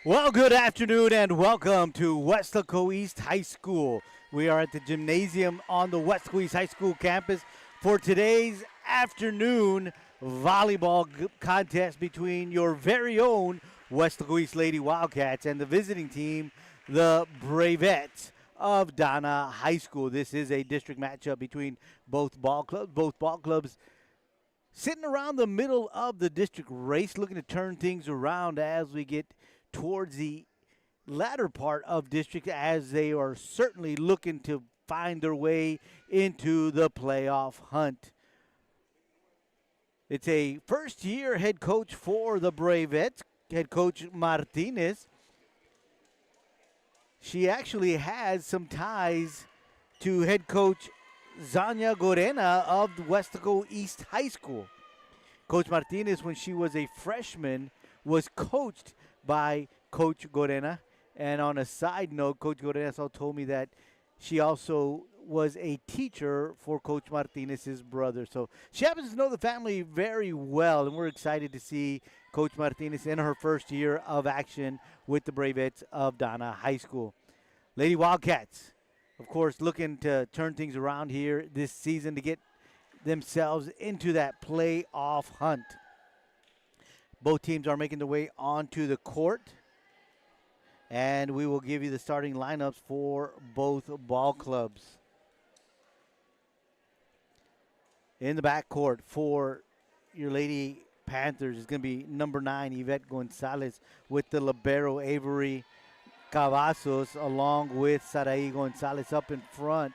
Well, good afternoon and welcome to Weslaco East High School. We are at the gymnasium on the Weslaco East High School campus for today's afternoon volleyball contest between your very own Weslaco East Lady Wildcats and the visiting team, the Bravettes of Donna High School. This is a district matchup between both ball clubs. Both ball clubs sitting around the middle of the district race, looking to turn things around as we get towards the latter part of district, as they are certainly looking to find their way into the playoff hunt. It's a first-year head coach for the Bravettes, head coach Martinez. She actually has some ties to head coach Zanya Gorena of Weslaco East High School. Coach Martinez, when she was a freshman, was coached by Coach Gorena. And on a side note, Coach Gorena told me that she also was a teacher for Coach Martinez's brother. So she happens to know the family very well, and we're excited to see Coach Martinez in her first year of action with the Bravettes of Donna High School. Lady Wildcats, of course, looking to turn things around here this season to get themselves into that playoff hunt. Both teams are making their way onto the court, and we will give you the starting lineups for both ball clubs. In the backcourt for your Lady Panthers is going to be number 9, Yvette Gonzalez, with the libero Avery Cavazos, along with Sarai Gonzalez up in front.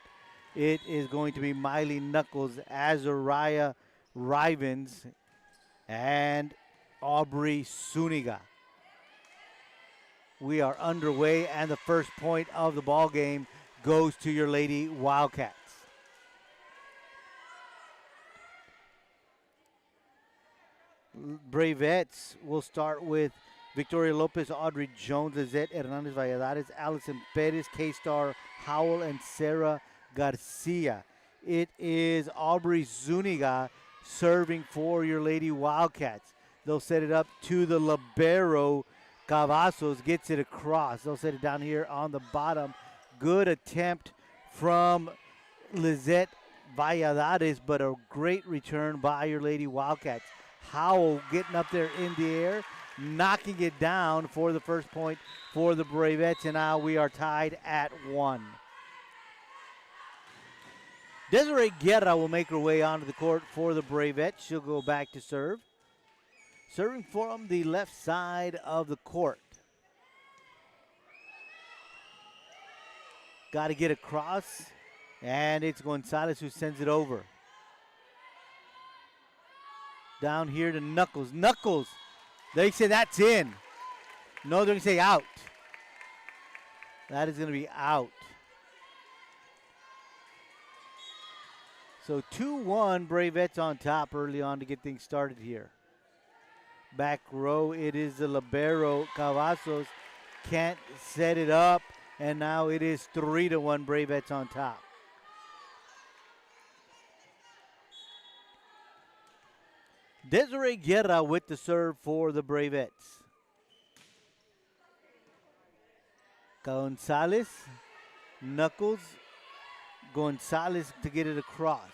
It is going to be Miley Knuckles, Azariah Rivens, and Aubrey Suniga. We are underway, and the first point of the ball game goes to your Lady Wildcats. Bravettes will start with Victoria Lopez, Audrey Jones, Lizette Hernandez Valladares, Allison Perez, K-Star Howell, and Sarah Garcia. It is Aubrey Zuniga serving for your Lady Wildcats. They'll set it up to the libero. Cavazos gets it across. They'll set it down here on the bottom. Good attempt from Lizette Valladares, but a great return by your Lady Wildcats. Howell getting up there in the air, knocking it down for the first point for the Bravettes, and now we are tied at 1. Desiree Guerra will make her way onto the court for the Bravettes. She'll go back to serve. Serving from the left side of the court. Got to get across, and it's Gonzalez who sends it over. Down here to Knuckles. Knuckles, they say that's in. No, they're going to say out. That is going to be out. So 2-1, Bravettes on top early on to get things started here. Back row, it is the libero Cavazos. Can't set it up, and now it is 3-1, Bravettes on top. Desiree Guerra with the serve for the Bravettes. Gonzalez, Knuckles, Gonzalez to get it across.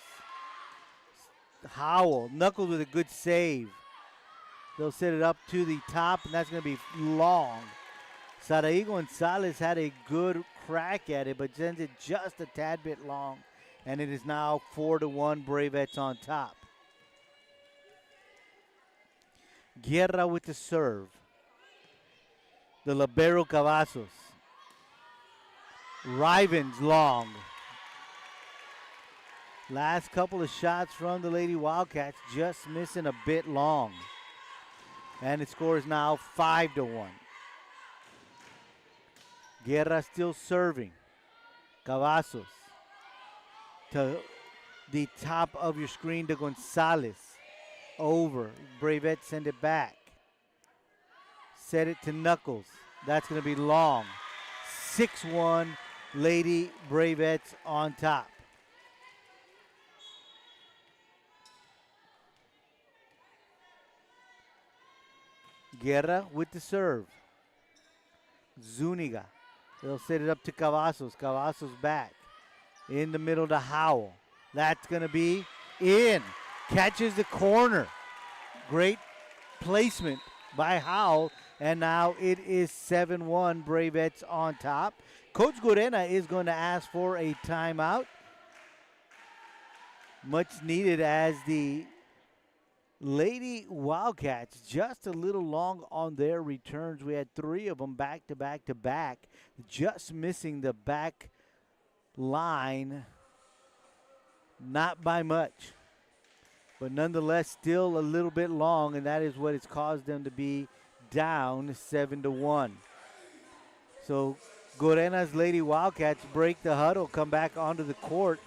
Howell, Knuckles with a good save. They'll set it up to the top, and that's going to be long. Sarai Gonzalez had a good crack at it, but sends it just a tad bit long, and it is now 4-1, Bravettes on top. Guerra with the serve. The libero Cavazos. Rivens long. Last couple of shots from the Lady Wildcats, just missing a bit long. And the score is now 5-1. Guerra still serving. Cavazos to the top of your screen to Gonzalez. Over. Bravettes send it back. Set it to Knuckles. That's going to be long. 6-1, Lady Bravettes on top. Guerra with the serve. Zuniga. They'll set it up to Cavazos. Cavazos back. In the middle to Howell. That's going to be in. Catches the corner. Great placement by Howell. And now it is 7-1. Bravettes on top. Coach Gorena is going to ask for a timeout. Much needed as the Lady Wildcats just a little long on their returns. We had 3 of them back to back to back, just missing the back line, not by much, but nonetheless still a little bit long, and that is what has caused them to be down 7-1. So Gorena's Lady Wildcats break the huddle, come back onto the court,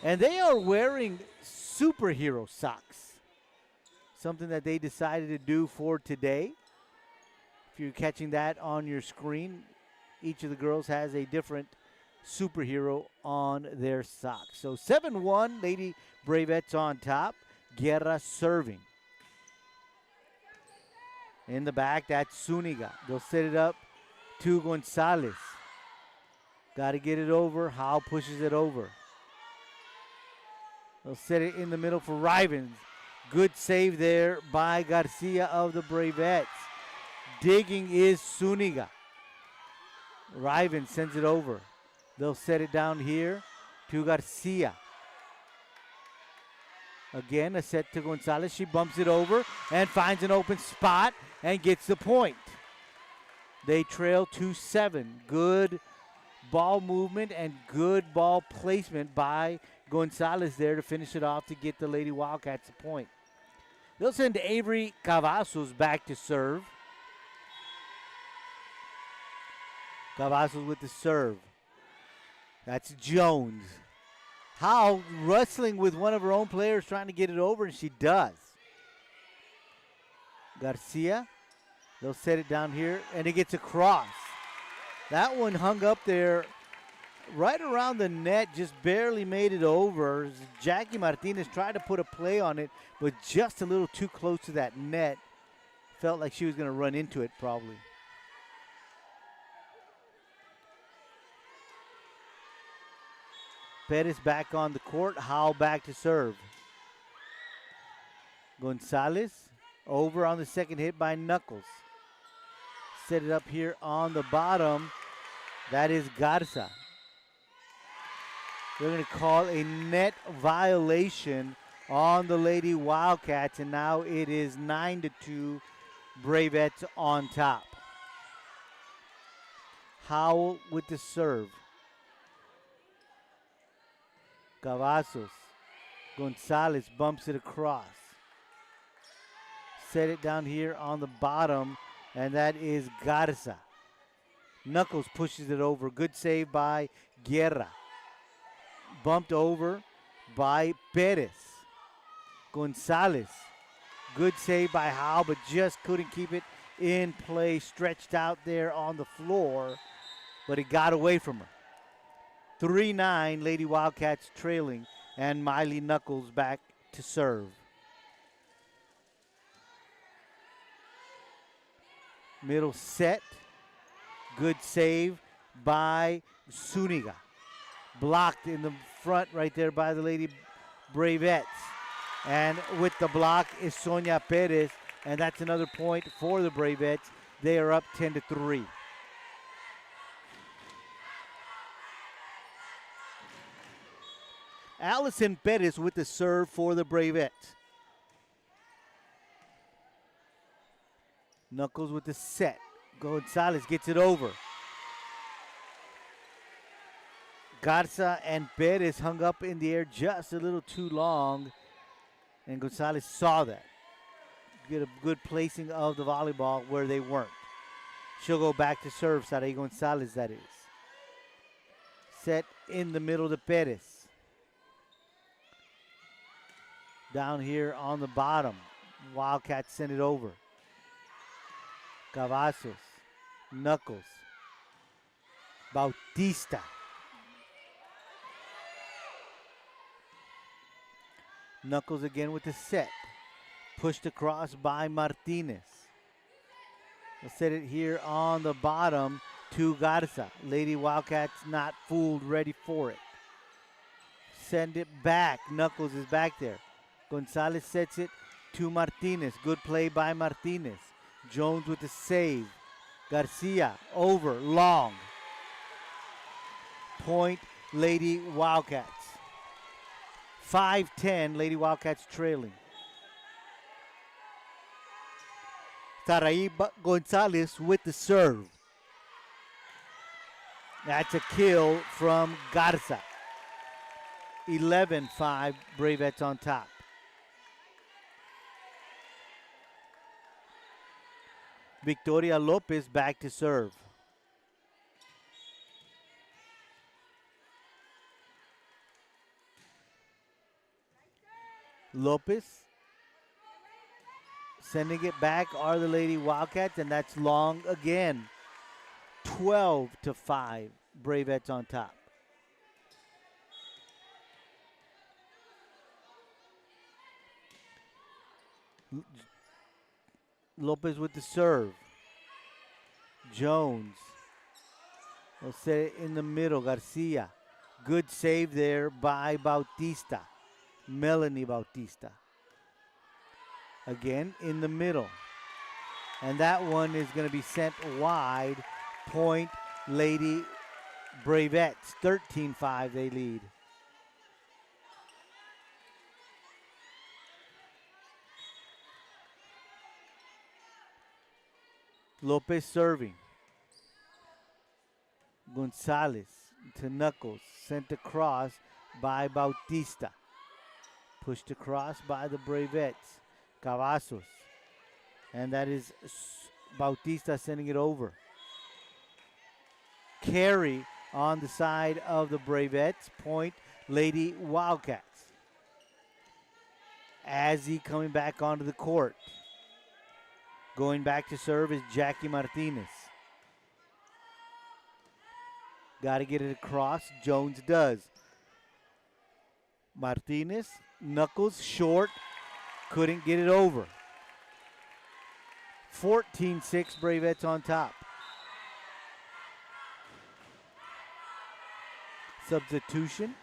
and they are wearing superhero socks, something that they decided to do for today. If you're catching that on your screen, each of the girls has a different superhero on their socks. So 7-1, Lady Bravettes on top. Guerra serving. In the back, that's Zuniga. They'll set it up to Gonzalez. Got to get it over. Howell pushes it over. They'll set it in the middle for Rivens. Good save there by Garcia of the Bravettes. Digging is Zuniga. Rivens sends it over. They'll set it down here to Garcia. Again, a set to Gonzalez. She bumps it over and finds an open spot and gets the point. They trail 2-7. Good ball movement and good ball placement by Gonzalez there to finish it off to get the Lady Wildcats a point. They'll send Avery Cavazos back to serve. Cavazos with the serve. That's Jones. Howe wrestling with one of her own players trying to get it over, and she does. Garcia. They'll set it down here, and it gets across. That one hung up there right around the net, just barely made it over. Jackie Martinez tried to put a play on it, but just a little too close to that net. Felt like she was going to run into it probably. Pettis back on the court. Howell back to serve. Gonzalez over on the second hit by Knuckles. Set it up here on the bottom. That is Garza. They're going to call a net violation on the Lady Wildcats, and now it is 9-2, Bravettes on top. Howell with the serve. Cavazos. Gonzalez bumps it across. Set it down here on the bottom, and that is Garza. Knuckles pushes it over. Good save by Guerra. Bumped over by Perez. Gonzalez. Good save by Howell, but just couldn't keep it in play. Stretched out there on the floor, but it got away from her. 3-9, Lady Wildcats trailing, and Miley Knuckles back to serve. Middle set. Good save by Zuniga. Blocked in the front right there by the Lady Bravettes. And with the block is Sonia Perez, and that's another point for the Bravettes. They are up 10-3. Allison Perez with the serve for the Bravettes. Knuckles with the set. Gonzalez gets it over. Garza and Perez hung up in the air just a little too long, and Gonzalez saw that. Get a good placing of the volleyball where they weren't. She'll go back to serve, Saray Gonzalez, that is. Set in the middle to Perez. Down here on the bottom, Wildcats send it over. Cavazos, Knuckles, Bautista. Knuckles again with the set. Pushed across by Martinez. They'll set it here on the bottom to Garza. Lady Wildcats not fooled, ready for it. Send it back. Knuckles is back there. Gonzalez sets it to Martinez. Good play by Martinez. Jones with the save. Garcia over, long. Point, Lady Wildcats. 5-10, Lady Wildcats trailing. Sarai Gonzalez with the serve. That's a kill from Garza. 11-5, Bravettes on top. Victoria Lopez back to serve. Lopez sending it back are the Lady Wildcats, and that's long again. 12-5, Bravettes on top. Lopez with the serve. Jones will set it in the middle. Garcia. Good save there by Bautista. Melanie Bautista. Again in the middle. And that one is going to be sent wide. Point, Lady Bravettes. 13-5 they lead. Lopez serving. Gonzalez to Knuckles. Sent across by Bautista. Pushed across by the Bravettes. Cavazos. And that is Bautista sending it over. Carry on the side of the Bravettes. Point, Lady Wildcats. Azzy coming back onto the court. Going back to serve is Jackie Martinez. Got to get it across. Jones does. Martinez, Knuckles, short. Couldn't get it over. 14-6, Bravettes on top. Substitution.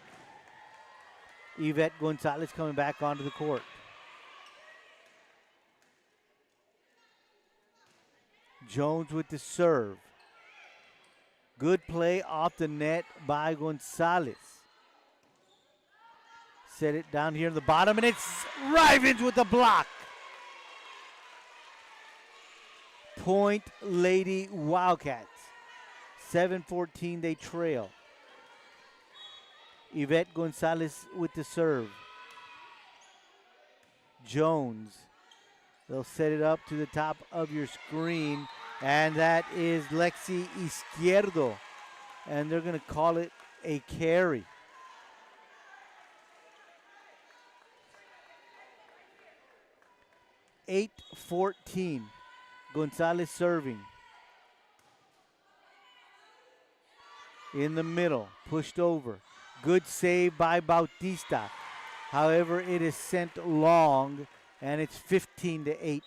Yvette Gonzalez coming back onto the court. Jones with the serve. Good play off the net by Gonzalez. Set it down here in the bottom, and it's Rivens with the block. Point, Lady Wildcats. 7-14 they trail. Yvette Gonzalez with the serve. Jones. They'll set it up to the top of your screen, and that is Lexi Izquierdo, and they're going to call it a carry. (8-14). Gonzalez serving. In the middle, pushed over. Good save by Bautista. However, it is sent long, and it's 15-8.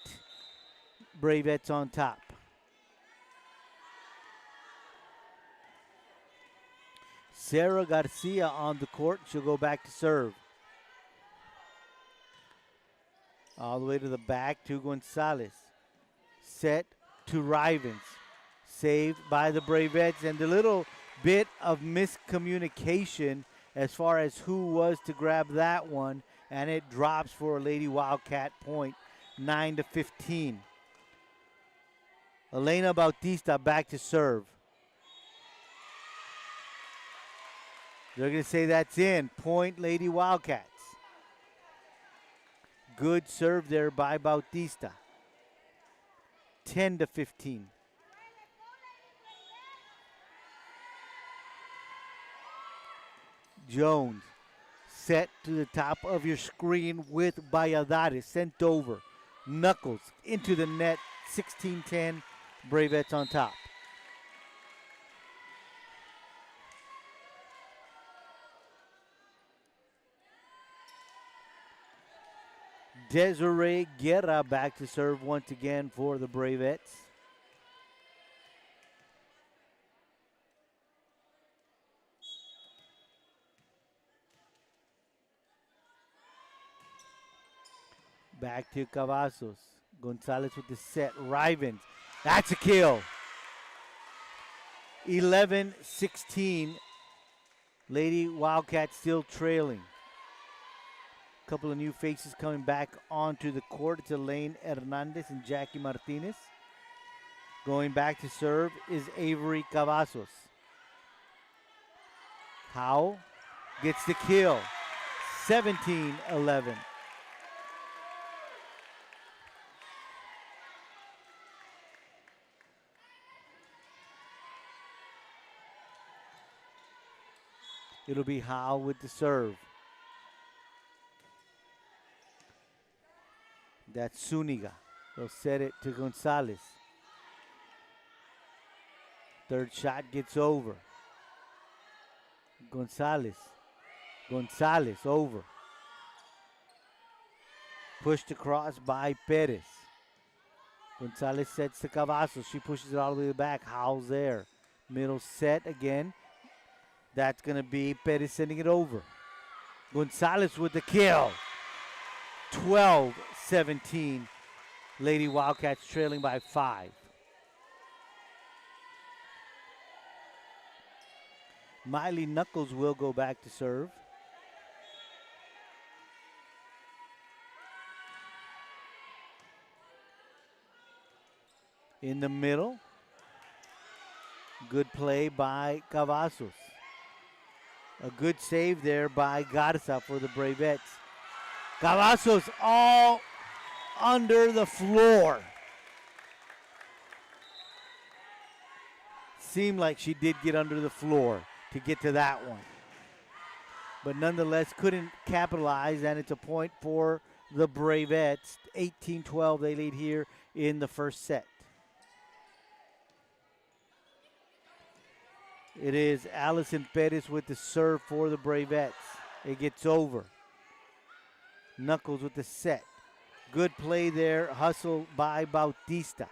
Bravettes on top. Sarah Garcia on the court. She'll go back to serve. All the way to the back to Gonzalez. Set to Rivens. Saved by the Bravettes, and the little bit of miscommunication as far as who was to grab that one, and it drops for a Lady Wildcat point, 9-15. Elena Bautista back to serve. They're going to say that's in. Point, Lady Wildcats. Good serve there by Bautista. 10-15. Jones set to the top of your screen with Valladares sent over. Knuckles into the net. 16-10. Bravettes on top. Desiree Guerra back to serve once again for the Bravettes. Back to Cavazos. Gonzalez with the set. Rivens. That's a kill. 11-16. Lady Wildcats still trailing. Couple of new faces coming back onto the court. It's Elaine Hernandez and Jackie Martinez. Going back to serve is Avery Cavazos. Howe gets the kill. 17-11. It'll be Howe with the serve. That's Zuniga. They'll set it to Gonzalez. Third shot gets over. Gonzalez over. Pushed across by Perez. Gonzalez sets to Cavazos. She pushes it all the way back. Howe's there. Middle set again. That's going to be Perez sending it over. Gonzalez with the kill. 12-17. Lady Wildcats trailing by 5. Miley Knuckles will go back to serve. In the middle. Good play by Cavazos. A good save there by Garza for the Bravettes. Cavazos all under the floor. Seemed like she did get under the floor to get to that one. But nonetheless couldn't capitalize, and it's a point for the Bravettes. 18-12 they lead here in the first set. It is Allison Perez with the serve for the Bravettes. It gets over. Knuckles with the set. Good play there. Hustle by Bautista.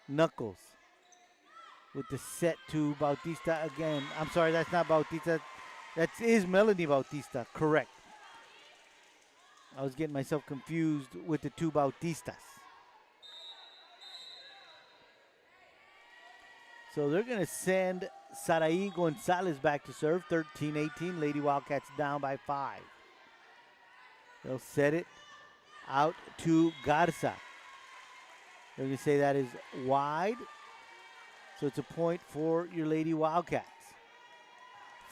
Knuckles with the set to Bautista again. I'm sorry, that's not Bautista. That is Melanie Bautista. Correct. I was getting myself confused with the two Bautistas. So they're going to send Sarai Gonzalez back to serve. 13-18. Lady Wildcats down by 5. They'll set it out to Garza. They're going to say that is wide. So it's a point for your Lady Wildcats.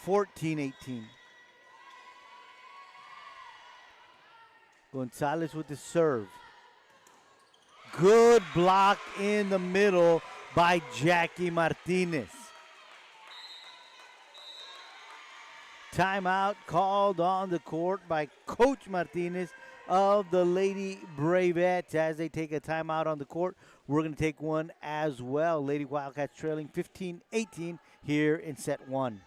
14-18. Gonzalez with the serve. Good block in the middle by Jackie Martinez. Timeout called on the court by Coach Martinez of the Lady Bravettes as they take a timeout on the court. We're going to take one as well. Lady Wildcats trailing 15-18 here in set 1.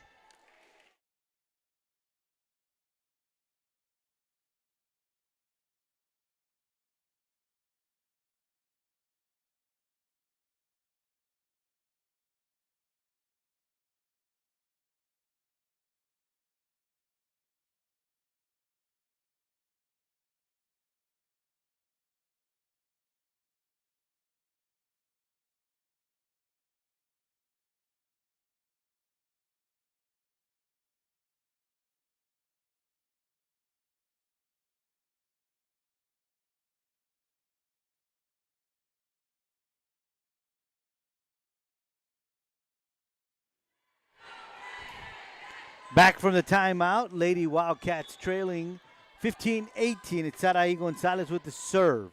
Back from the timeout, Lady Wildcats trailing 15-18. It's Sarai Gonzalez with the serve.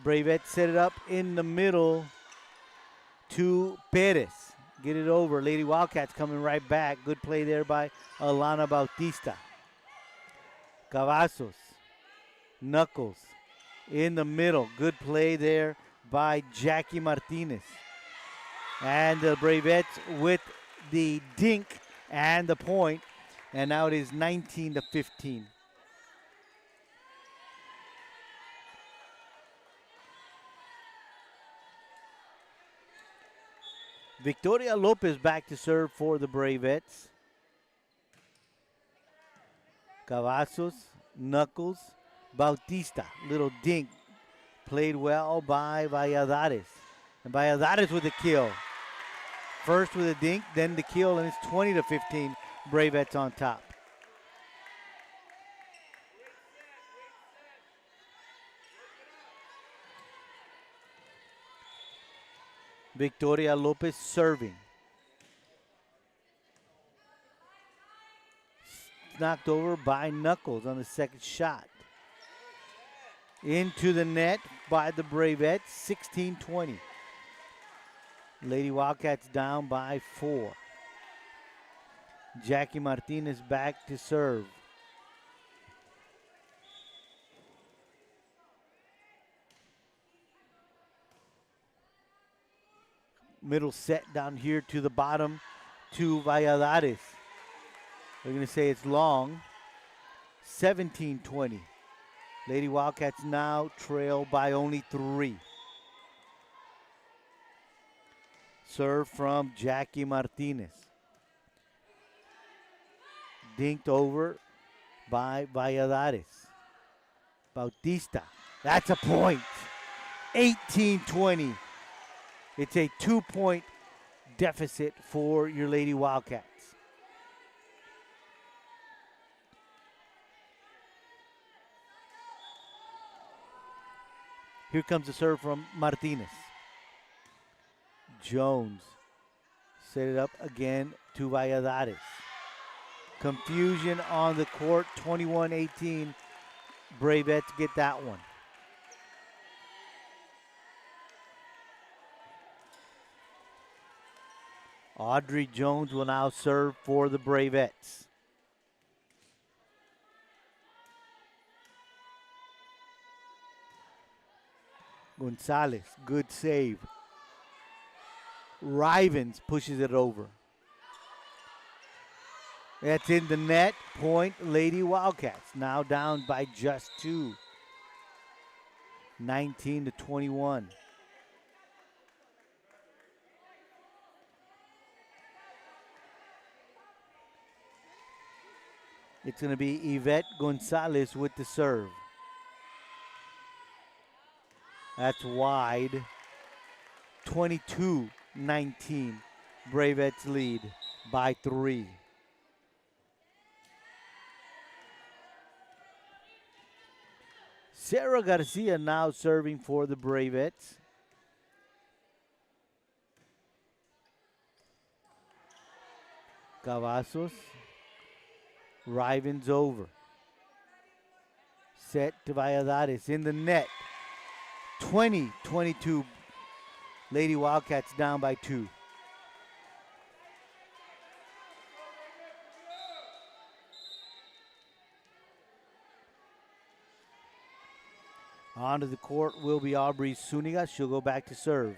Bravettes set it up in the middle to Perez. Get it over. Lady Wildcats coming right back. Good play there by Alana Bautista. Cavazos. Knuckles in the middle. Good play there by Jackie Martinez. And the Bravettes with the dink and the point, and now it is 19-15. Victoria Lopez back to serve for the Bravettes. Cavazos Knuckles. Bautista. Little dink. Played well by Valladares. And Valladares with the kill. First with a dink, then the kill, and it's 20-15. Bravettes on top. Victoria Lopez serving. Knocked over by Knuckles on the second shot. Into the net by the Bravettes, 16-20. Lady Wildcats down by 4. Jackie Martinez back to serve. Middle set down here to the bottom to Valladares. They're going to say it's long. 17-20. Lady Wildcats now trail by only 3. Serve from Jackie Martinez. Dinked over by Valladares. Bautista. That's a point. 18-20. It's a 2-point deficit for your Lady Wildcats. Here comes the serve from Martinez. Jones set it up again to Valladares. Confusion on the court, 21-18. Bravettes get that one. Audrey Jones will now serve for the Bravettes. Gonzalez, good save. Rivens pushes it over. That's in the net. Point, Lady Wildcats. Now down by just 2. 19-21. It's going to be Yvette Gonzalez with the serve. That's wide. 22-19. Bravettes lead by 3. Sarah Garcia now serving for the Bravettes. Cavazos. Rivens over. Set to Valladares in the net. 20-22. Lady Wildcats down by 2. Onto the court will be Aubrey Zuniga. She'll go back to serve.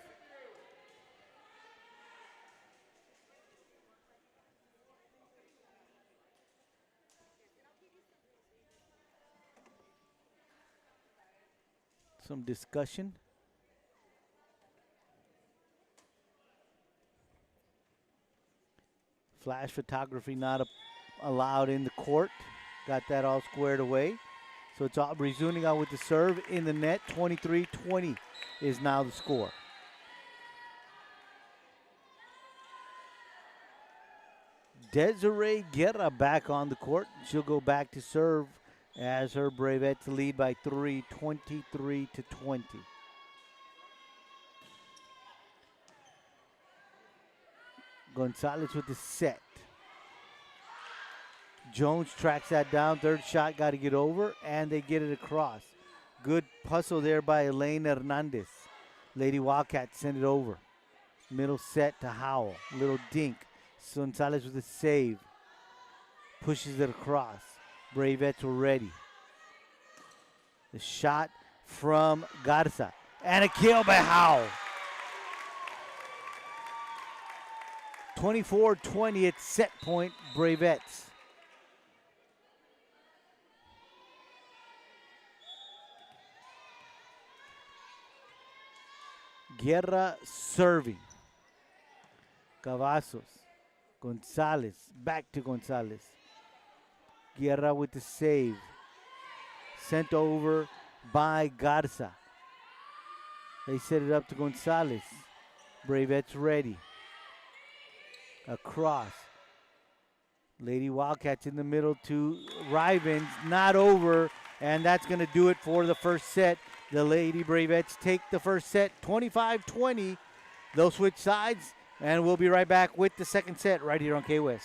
Some discussion. Flash photography not allowed in the court. Got that all squared away. So it's Aubrey Zuniga with the serve in the net. 23-20 is now the score. Desiree Guerra back on the court. She'll go back to serve as her Bravettes lead by 3, 23-20. Gonzalez with the set. Jones tracks that down. Third shot got to get over, and they get it across. Good hustle there by Elaine Hernandez. Lady Wildcats send it over. Middle set to Howell. Little dink. Gonzalez with a save. Pushes it across. Bravettes were ready. The shot from Garza. And a kill by Howell. 24-20 at set point, Bravettes. Guerra serving. Cavazos. Gonzalez. Back to Gonzalez. Guerra with the save. Sent over by Garza. They set it up to Gonzalez. Bravettes ready. Across. Lady Wildcats in the middle to Rivens. Not over. And that's going to do it for the first set. The Lady Bravettes take the first set 25-20. They'll switch sides. And we'll be right back with the second set right here on KWS.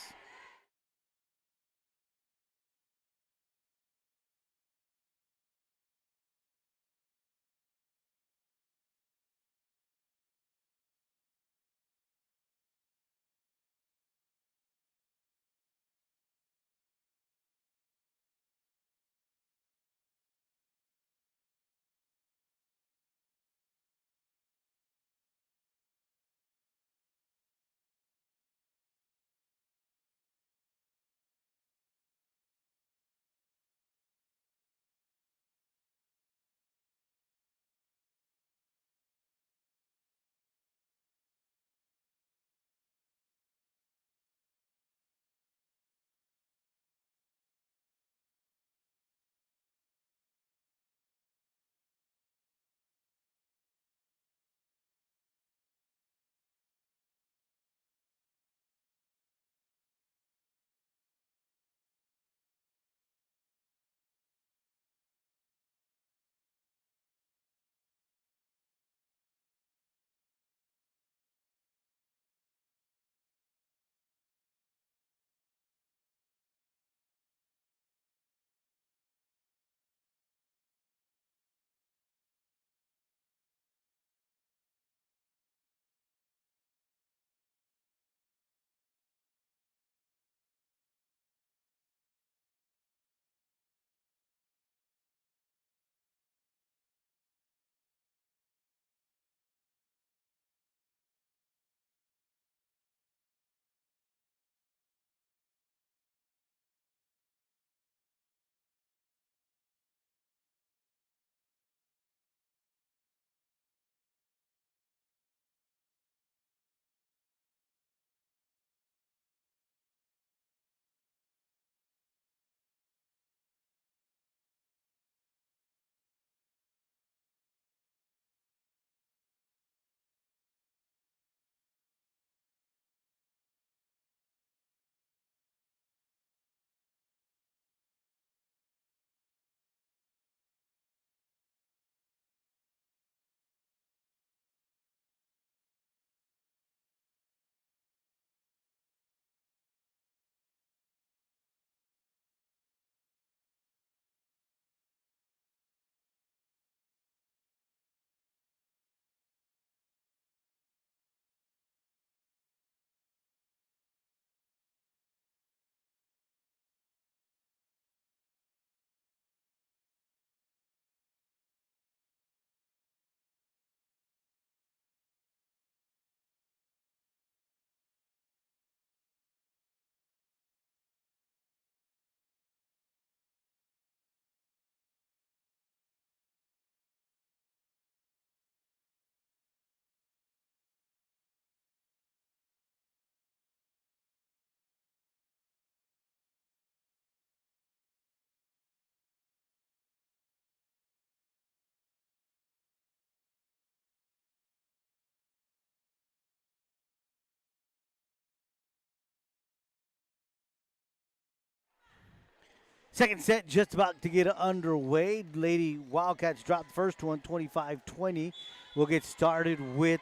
Second set just about to get underway. Lady Wildcats dropped the first one, 25-20. We'll get started with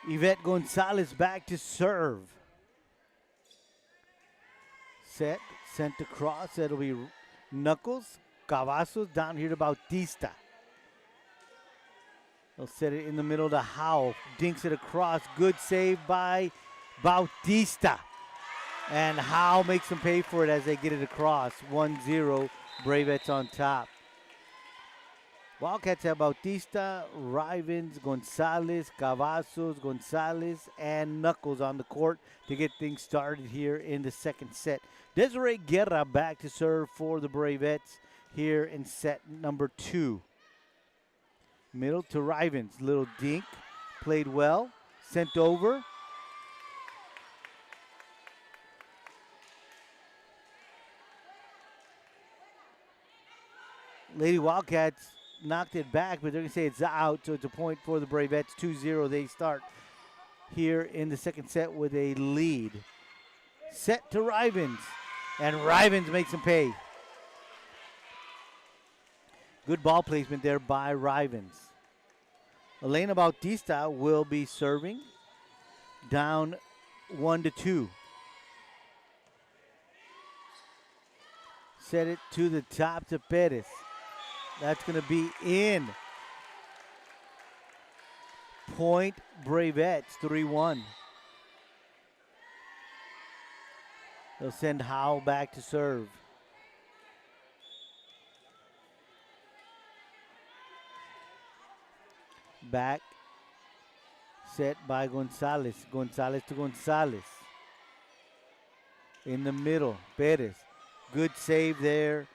Yvette Gonzalez back to serve. Set, sent across. That'll be Knuckles. Cavazos down here to Bautista. They'll set it in the middle to Howe. Dinks it across. Good save by Bautista. And Howe makes them pay for it as they get it across. 1-0, Bravettes on top. Wildcats have Bautista, Rivens, Gonzalez, Cavazos, Gonzalez, and Knuckles on the court to get things started here in the second set. Desiree Guerra back to serve for the Bravettes here in set number 2. Middle to Rivens. Little dink. Played well. Sent over. Lady Wildcats knocked it back, but they're going to say it's out, so it's a point for the Bravettes. 2-0. They start here in the second set with a lead. Set to Rivens, and Rivens makes them pay. Good ball placement there by Rivens. Elena Bautista will be serving, down 1-2. Set it to the top to Perez. That's going to be in. Point Bravettes, 3-1. They'll send Howell back to serve. Back set by Gonzalez. Gonzalez to Gonzalez. In the middle, Perez. Good save there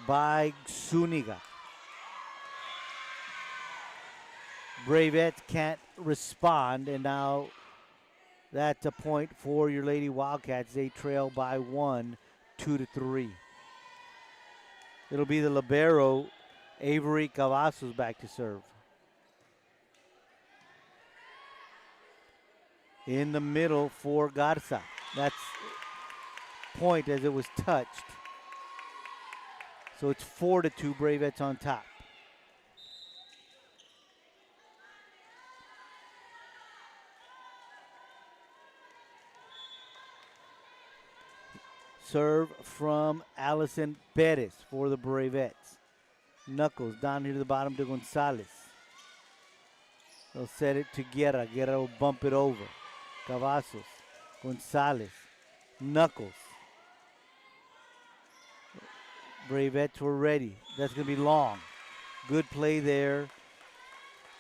by Zuniga. Bravettes can't respond, and now that's a point for your Lady Wildcats. They trail by 1, 2-3. It'll be the libero, Avery Cavazos, back to serve. In the middle for Garza. That's point as it was touched. So it's 4-2, Bravettes on top. Serve from Allison Perez for the Bravettes. Knuckles down here to the bottom to Gonzalez. They'll set it to Guerra. Guerra will bump it over. Cavazos, Gonzalez, Knuckles. Bravettes were ready. That's going to be long. Good play there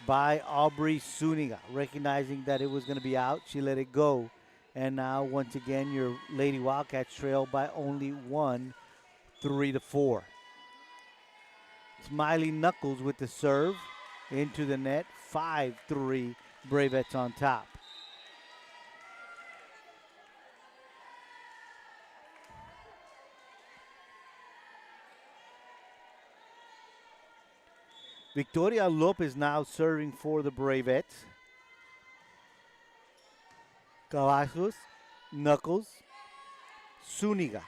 by Aubrey Zuniga. Recognizing that it was going to be out, she let it go. And now, once again, your Lady Wildcats trail by only 1, 3-4. Smiley Knuckles with the serve into the net. 5-3, Bravettes on top. Victoria Lopez now serving for the Bravettes. Cavazos, Knuckles, Zuniga.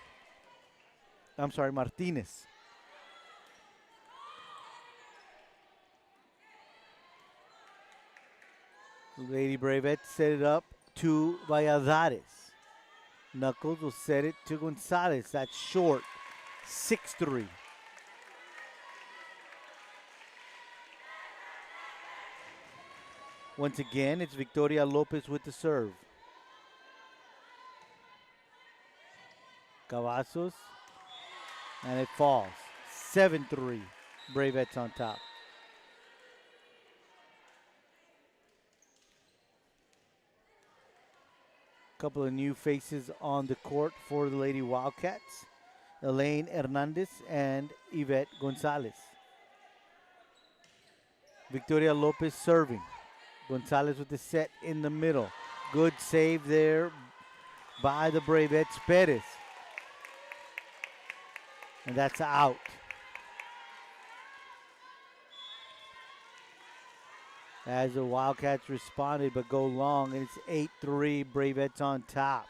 I'm sorry, Martinez. Lady Bravettes set it up to Valladares. Knuckles will set it to Gonzalez. That's short. 6-3. Once again, it's Victoria Lopez with the serve. Cavazos, and it falls. 7-3, Bravettes on top. Couple of new faces on the court for the Lady Wildcats. Elaine Hernandez and Yvette Gonzalez. Victoria Lopez serving. Gonzalez with the set in the middle. Good save there by the Bravettes. Perez. And that's out. As the Wildcats responded but go long, and it's 8-3, Bravettes on top.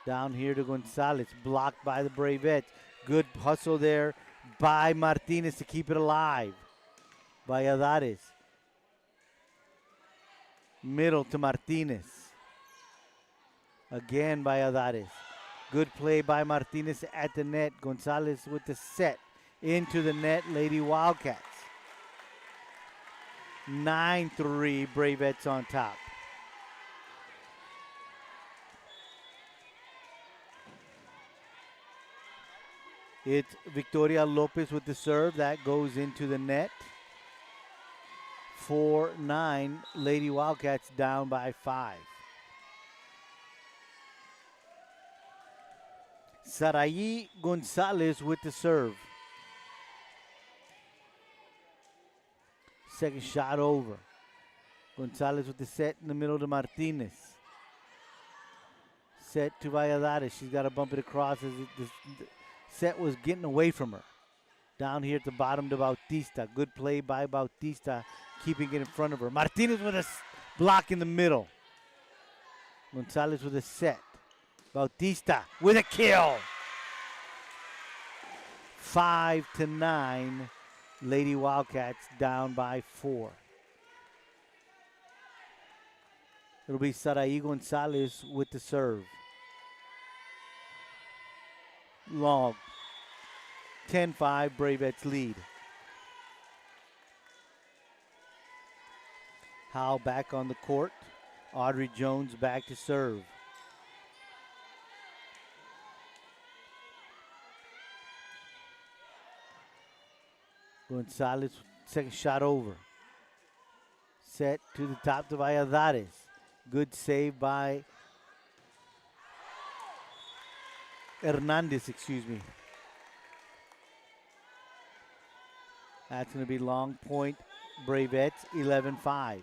Down here to Gonzalez, blocked by the Bravettes. Good hustle there by Martinez to keep it alive. Valladares. Middle to Martinez. Again Valladares. Good play by Martinez at the net. Gonzalez with the set into the net. Lady Wildcats. 9-3, Bravettes on top. It's Victoria Lopez with the serve. That goes into the net. 4-9, Lady Wildcats down by 5. Sarayi Gonzalez with the serve. Second shot over. Gonzalez with the set in the middle to Martinez. Set to Valladares. She's got to bump it across as the set was getting away from her. Down here at the bottom to Bautista. Good play by Bautista, keeping it in front of her. Martinez with a block in the middle. Gonzalez with a set. Bautista with a kill. 5-9. Lady Wildcats down by 4. It'll be Sarai Gonzalez with the serve. Long. 10-5, Bravettes lead. Howe back on the court. Audrey Jones back to serve. Gonzalez, second shot over. Set to the top to Valladares. Good save by Hernandez, excuse me. That's going to be long point. Bravettes, 11-5.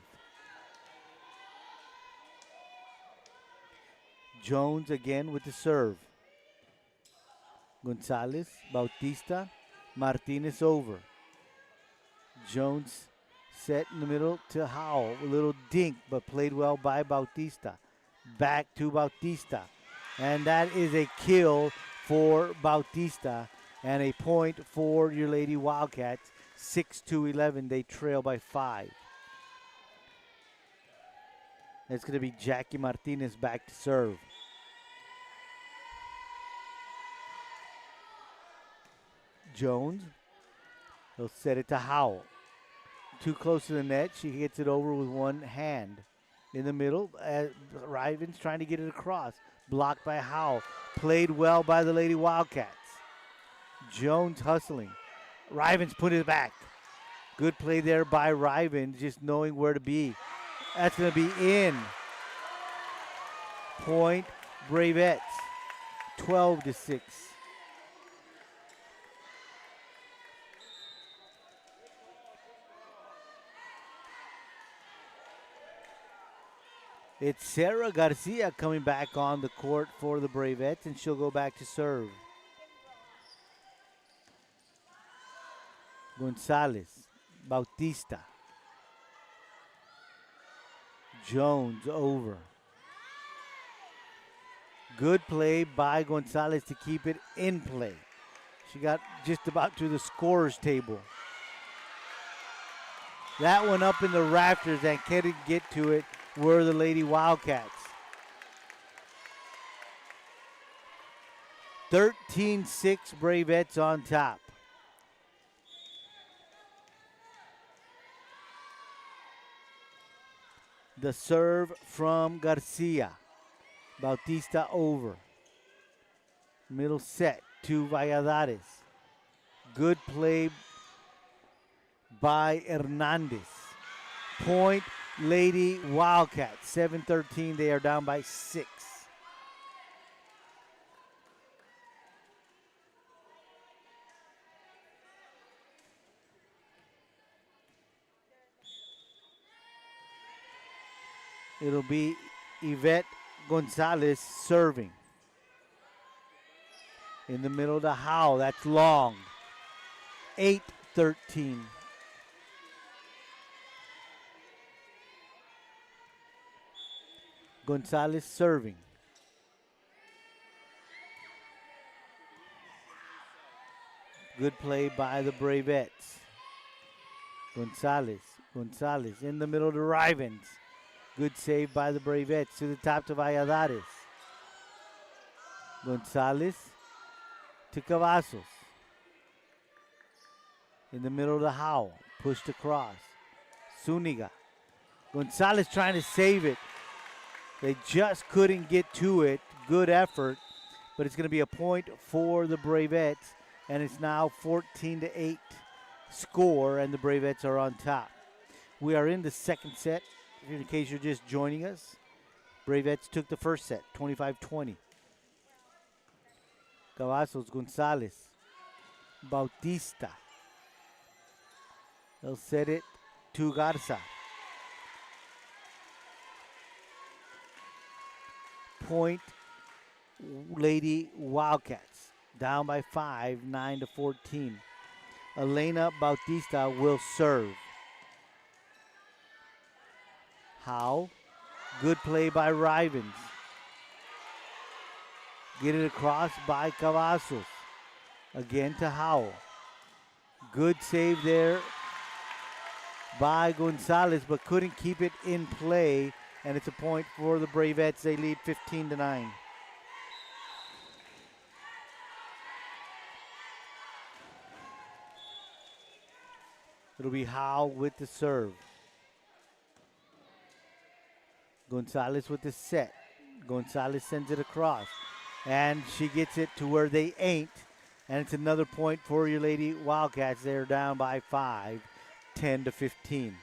Jones again with the serve. Gonzalez, Bautista, Martinez over. Jones set in the middle to Howell. A little dink, but played well by Bautista. Back to Bautista. And that is a kill for Bautista and a point for your Lady Wildcats. 6-11, they trail by 5. It's going to be Jackie Martinez back to serve. Jones, he'll set it to Howell. Too close to the net, she hits it over with one hand. In the middle, Rivens trying to get it across. Blocked by Howell. Played well by the Lady Wildcats. Jones hustling. Rivens put it back. Good play there by Rivens, just knowing where to be. That's going to be in. Point Bravettes, 12-6. It's Sarah Garcia coming back on the court for the Bravettes, and she'll go back to serve. Gonzalez, Bautista. Jones over. Good play by Gonzalez to keep it in play. She got just about to the scorer's table. That one up in the rafters and couldn't get to it were the Lady Wildcats. 13-6 Bravettes on top. The serve from Garcia. Bautista over. Middle set to Valladares. Good play by Hernandez. Point Lady Wildcats. 7-13. They are down by 6. It'll be Yvette Gonzalez serving. In the middle to Howe. That's long. 8-13. Gonzalez serving. Good play by the Bravettes. Gonzalez in the middle to Rivens. Good save by the Bravettes to the top to Valladares. Gonzalez to Cavazos. In the middle to Howell. Pushed across. Zuniga. Gonzalez trying to save it. They just couldn't get to it. Good effort. But it's going to be a point for the Bravettes. And it's now 14-8 score. And the Bravettes are on top. We are in the second set. In case you're just joining us, Bravettes took the first set, 25-20. Cavazos, Gonzalez, Bautista. They'll set it to Garza. Point Lady Wildcats, down by 5, 9-14. Elena Bautista will serve. Howe. Good play by Rivens. Get it across by Cavazos. Again to Howe. Good save there by Gonzalez, but couldn't keep it in play. And it's a point for the Bravettes. They lead 15-9. It'll be Howe with the serve. Gonzalez with the set. Gonzalez sends it across. And she gets it to where they ain't. And it's another point for your Lady Wildcats. They're down by 5, 10-15.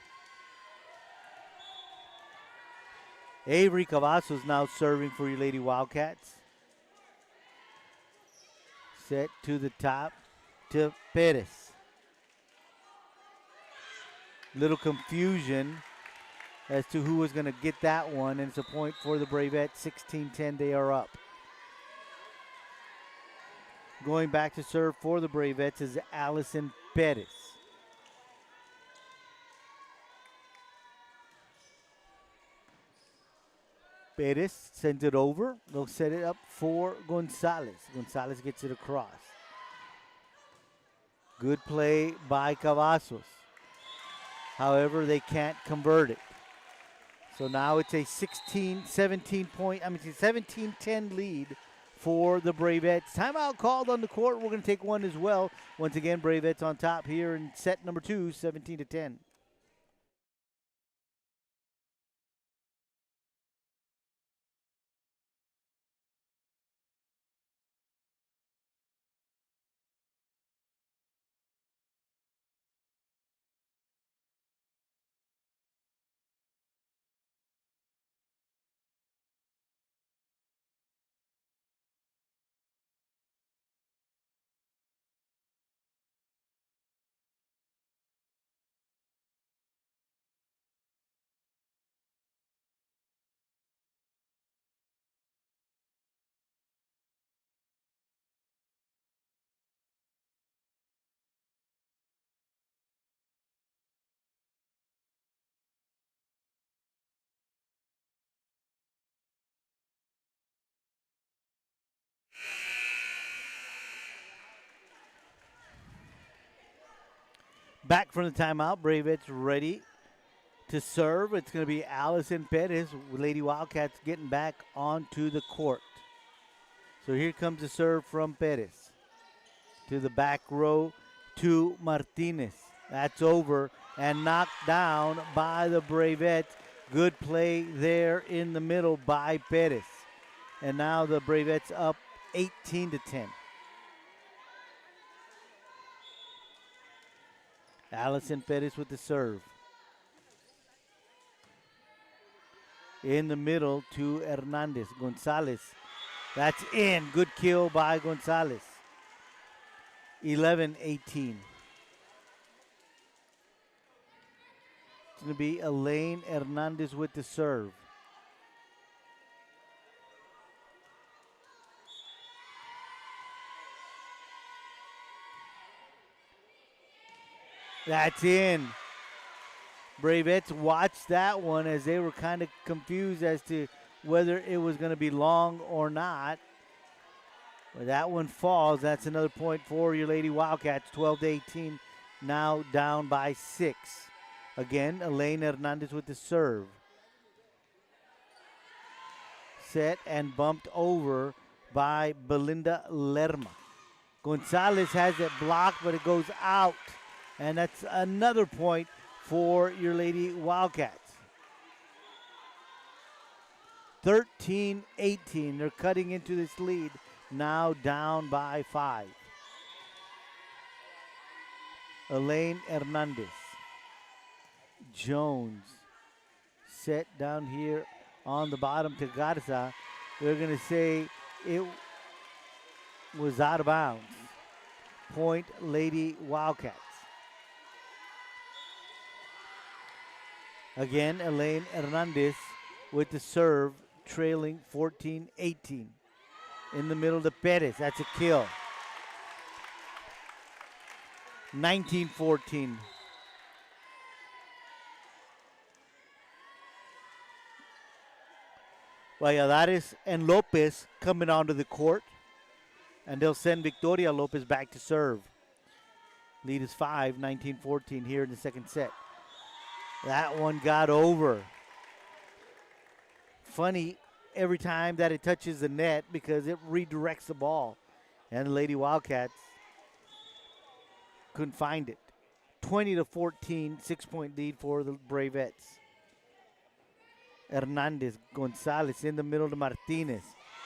Avery Cavazos now serving for your Lady Wildcats. Set to the top to Perez. Little confusion as to who was going to get that one, and it's a point for the Bravettes. 16-10, they are up. Going back to serve for the Bravettes is Allison Perez. Perez sends it over. They'll set it up for Gonzalez. Gonzalez gets it across. Good play by Cavazos. However, they can't convert it. So now it's a 17-10 lead for the Bravettes. Timeout called on the court. We're going to take one as well. Once again, Bravettes on top here in set number 2, 17-10. Back from the timeout, Bravettes ready to serve. It's going to be Allison Perez with Lady Wildcats getting back onto the court. So here comes the serve from Perez. To the back row to Martinez. That's over and knocked down by the Bravettes. Good play there in the middle by Perez. And now the Bravettes up 18-10. Allison Perez with the serve. In the middle to Hernandez. Gonzalez. That's in. Good kill by Gonzalez. 11-18. It's going to be Elaine Hernandez with the serve. That's in. Bravettes watched that one as they were kind of confused as to whether it was going to be long or not. But that one falls. That's another point for your Lady Wildcats. 12-18, now down by 6. Again, Elaine Hernandez with the serve. Set and bumped over by Belinda Lerma. Gonzalez has it blocked, but it goes out. And that's another point for your Lady Wildcats. 13-18. They're cutting into this lead. Now down by 5. Elaine Hernandez. Jones. Set down here on the bottom to Garza. They're going to say it was out of bounds. Point Lady Wildcats. Again, Elaine Hernandez with the serve, trailing 14-18. In the middle to Perez. That's a kill. 19-14. Valladares and Lopez coming onto the court. And they'll send Victoria Lopez back to serve. Lead is 5, 19-14 here in the second set. That one got over. Funny every time that it touches the net because it redirects the ball. And the Lady Wildcats couldn't find it. 20-14, 6-point lead for the Bravettes. Hernandez, Gonzalez in the middle to Martinez.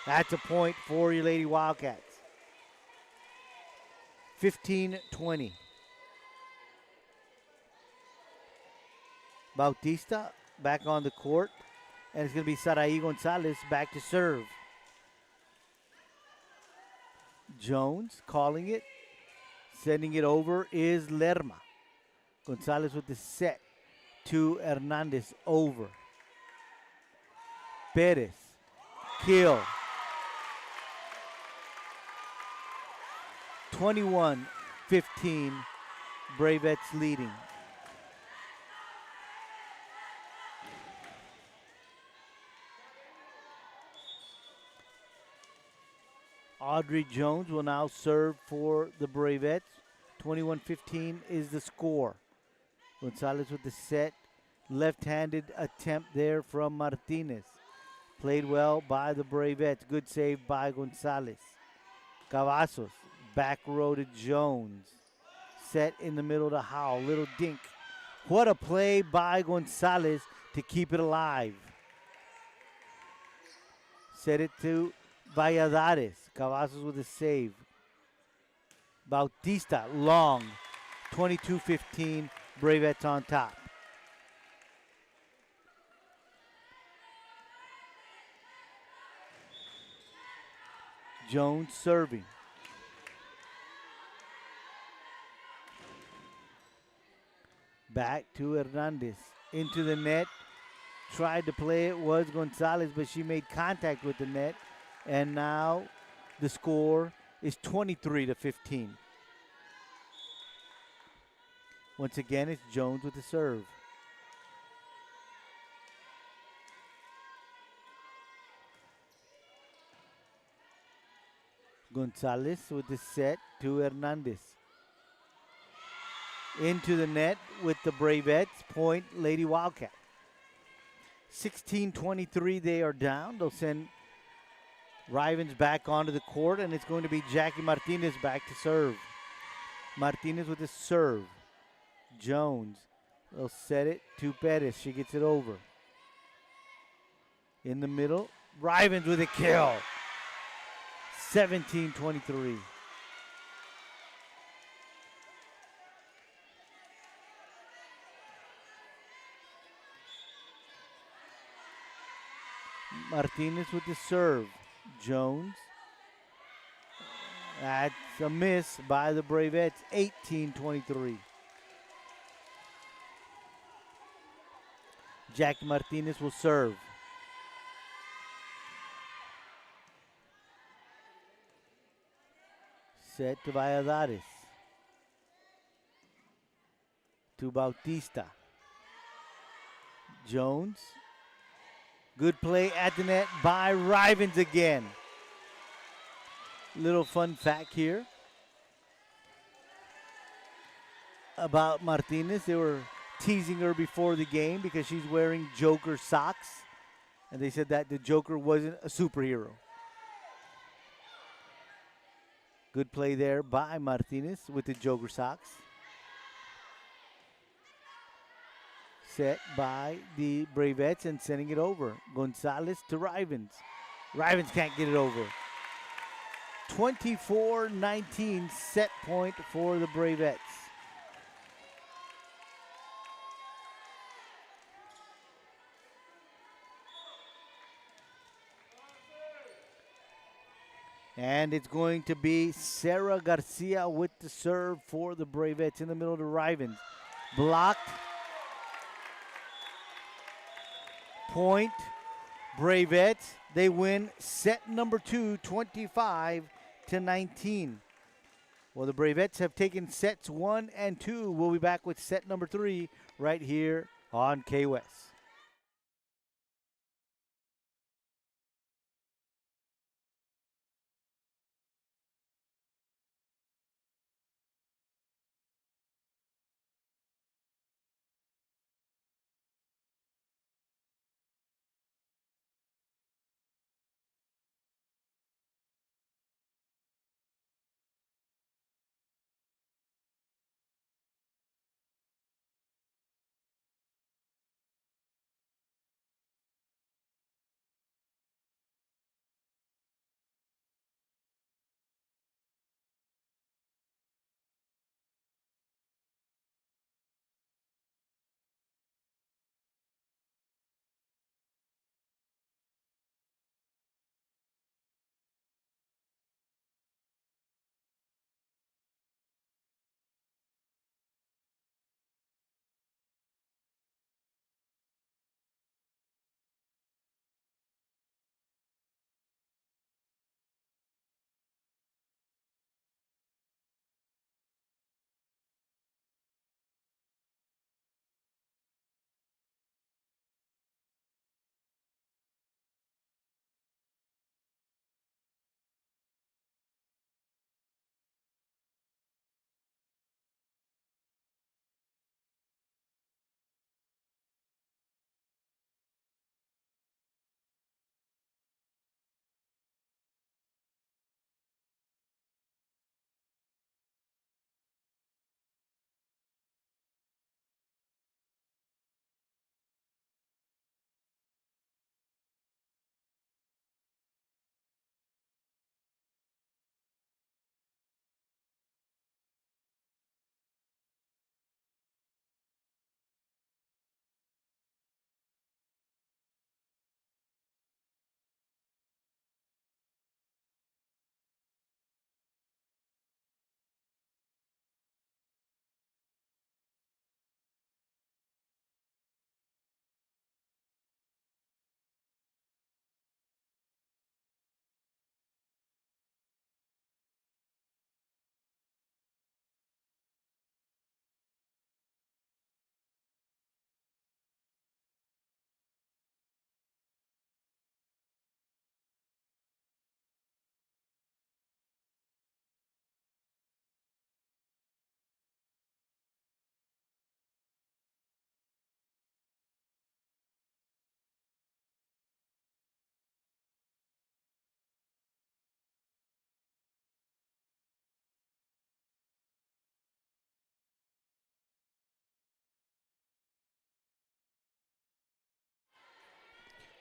That's a point for your Lady Wildcats. 15-20. Bautista back on the court. And it's going to be Sarai Gonzalez back to serve. Jones calling it. Sending it over is Lerma. Gonzalez with the set to Hernandez over. Perez. Kill. 21-15. Bravettes leading. Audrey Jones will now serve for the Bravettes. 21-15 is the score. Gonzalez with the set. Left-handed attempt there from Martinez. Played well by the Bravettes. Good save by Gonzalez. Cavazos. Back row to Jones. Set in the middle to Howell. Little dink. What a play by Gonzalez to keep it alive. Set it to Valladares. Cavazos with a save. Bautista, long. 22-15, Bravettes on top. Jones serving. Back to Hernandez. Into the net. Tried to play it was Gonzalez, but she made contact with the net. And now the score is 23-15. Once again, it's Jones with the serve. Gonzalez with the set to Hernandez. Into the net with the Bravettes. Point, Lady Wildcat. 16-23, they are down. They'll send Rivens back onto the court, and it's going to be Jackie Martinez back to serve. Martinez with the serve. Jones will set it to Perez. She gets it over. In the middle, Rivens with a kill. 17-23. Martinez with the serve. Jones. That's a miss by the Bravettes. 18-23. Jackie Martinez will serve. Set to Valladares. To Bautista. Jones. Good play at the net by Rivens again. Little fun fact here about Martinez. They were teasing her before the game because she's wearing Joker socks. And they said that the Joker wasn't a superhero. Good play there by Martinez with the Joker socks. Set by the Bravettes and sending it over. Gonzalez to Rivens. Rivens can't get it over. 24-19 set point for the Bravettes. And it's going to be Sarah Garcia with the serve for the Bravettes in the middle to Rivens. Blocked. Point. Bravettes. They win set number 2, 25-19. Well, the Bravettes have taken sets 1 and 2. We'll be back with set number 3 right here on KWS.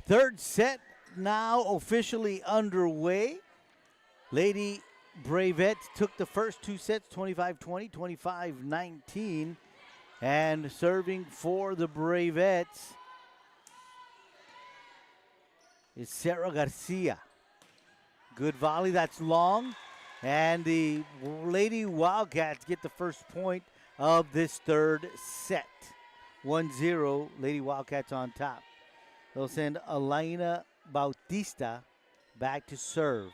Third set now officially underway. Lady Bravettes took the first 2 sets, 25-20, 25-19. And serving for the Bravettes is Sarah Garcia. Good volley, that's long. And the Lady Wildcats get the first point of this third set. 1-0, Lady Wildcats on top. They'll send Elena Bautista back to serve.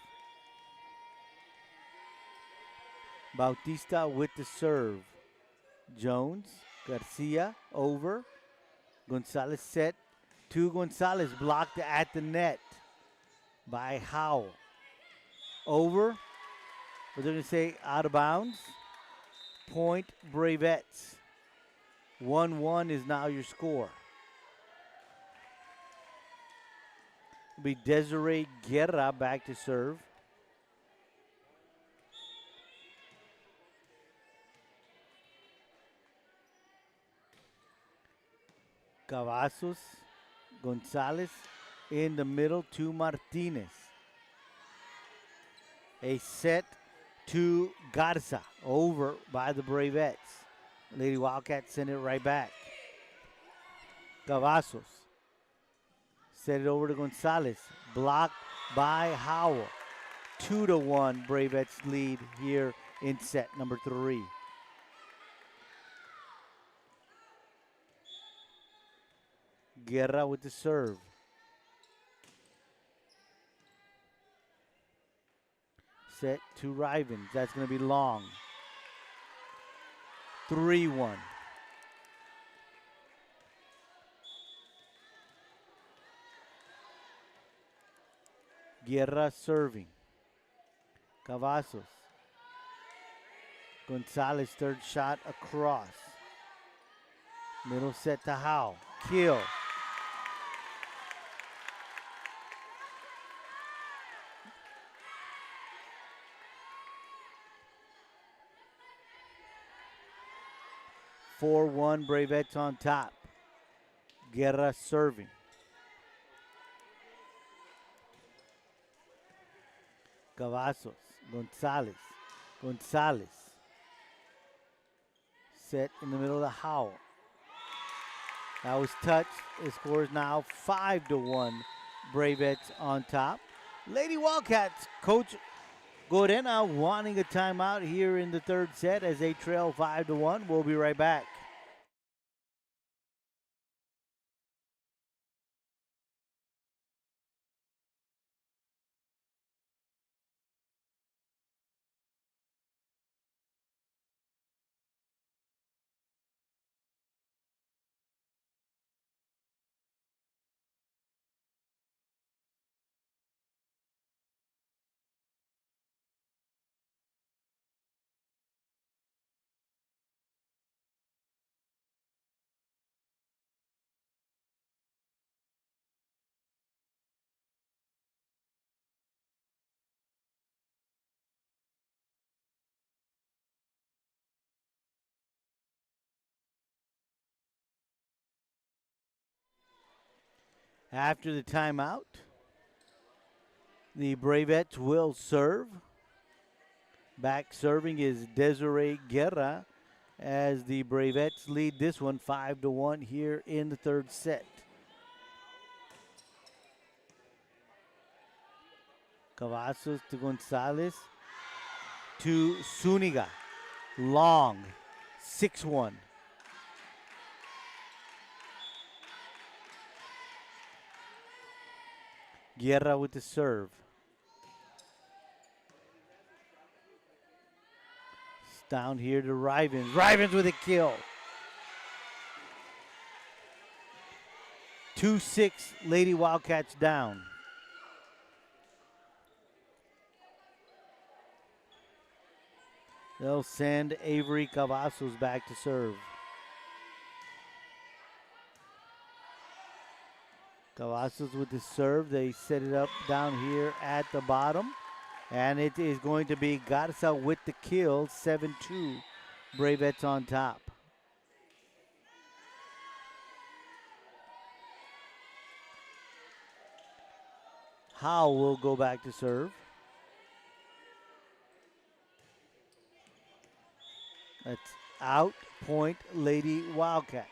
Bautista with the serve. Jones, Garcia, over. Gonzalez set to Gonzalez, blocked at the net by Howell. Over. What they're going to say, out of bounds. Point Bravettes. 1-1 is now your score. It'll be Desiree Guerra back to serve. Cavazos, Gonzalez in the middle to Martinez. A set to Garza, over by the Bravettes. Lady Wildcats send it right back. Cavazos set it over to Gonzalez, blocked by Howell. 2-1 Bravettes lead here in set number 3. Guerra with the serve. Set to Rivens. That's going to be long. 3-1. Guerra serving. Cavazos. Gonzalez, third shot across. Middle set to Howe. Kill. (4-1) Bravettes on top. Guerra serving. Cavazos. Gonzalez. Set in the middle of the Howe. That was touched. The score is now 5-1. Bravettes on top. Lady Wildcats, Coach Gorena wanting a timeout here in the third set as they trail 5-1. We'll be right back. After the timeout, the Bravettes will serve. Back serving is Desiree Guerra as the Bravettes lead this one 5-1 here in the third set. Cavazos to Gonzalez to Zuniga. Long, 6-1. Guerra with the serve. It's down here to Rivens. Rivens with a kill. 2-6, Lady Wildcats down. They'll send Avery Cavazos back to serve. Cavazos with the serve. They set it up down here at the bottom. And it is going to be Garza with the kill. 7-2. Bravettes on top. Howe will go back to serve. That's out. Point Lady Wildcats.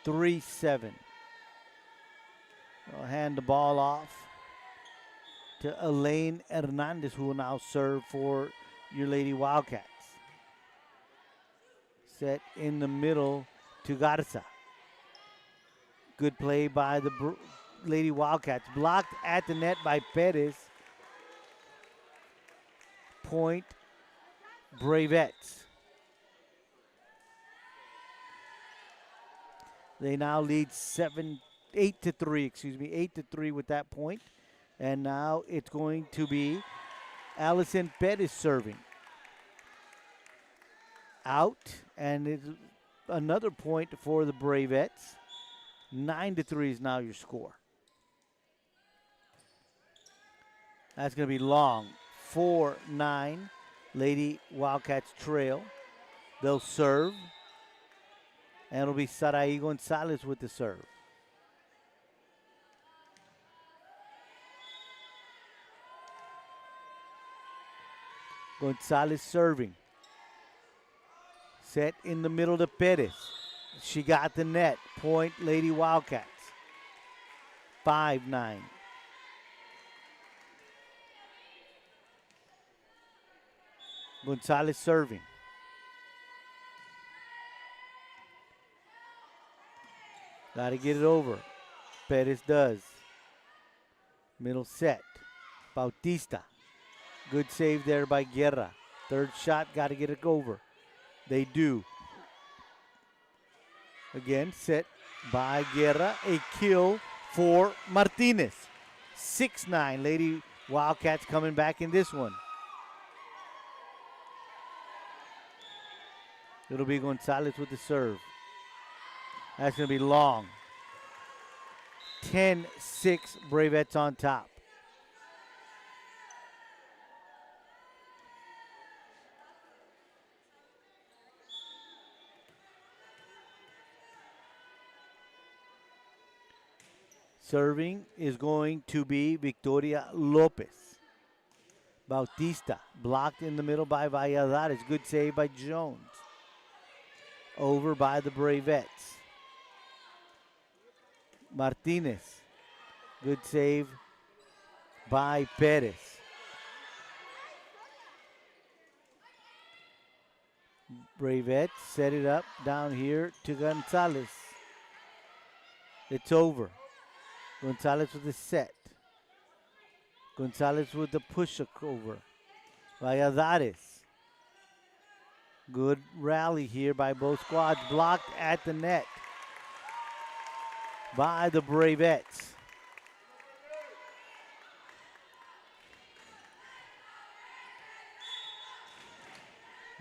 3-7. I'll hand the ball off to Elaine Hernandez, who will now serve for your Lady Wildcats. Set in the middle to Garza. Good play by the Lady Wildcats. Blocked at the net by Perez. Point Bravettes. They now lead 8-3 with that point. And now it's going to be Allison Perez serving. Out, and it's another point for the Bravettes. 9-3 is now your score. That's going to be long. 4-9. Lady Wildcats trail. They'll serve. And it'll be Sarai Gonzalez with the serve. Gonzalez serving. Set in the middle to Perez. She got the net. Point Lady Wildcats. 5-9. Gonzalez serving. Got to get it over. Perez does. Middle set. Bautista. Good save there by Guerra. Third shot, got to get it over. They do. Again, set by Guerra. A kill for Martinez. 6-9. Lady Wildcats coming back in this one. It'll be Gonzalez with the serve. That's going to be long. 10-6, Bravettes on top. Serving is going to be Victoria Lopez. Bautista blocked in the middle by Valladares. Good save by Jones. Over by the Bravettes. Martinez. Good save by Perez. Bravettes set it up down here to Gonzalez. It's over. Gonzalez with the set. Gonzalez with the push over. Valladares. Good rally here by both squads. Blocked at the net by the Bravettes.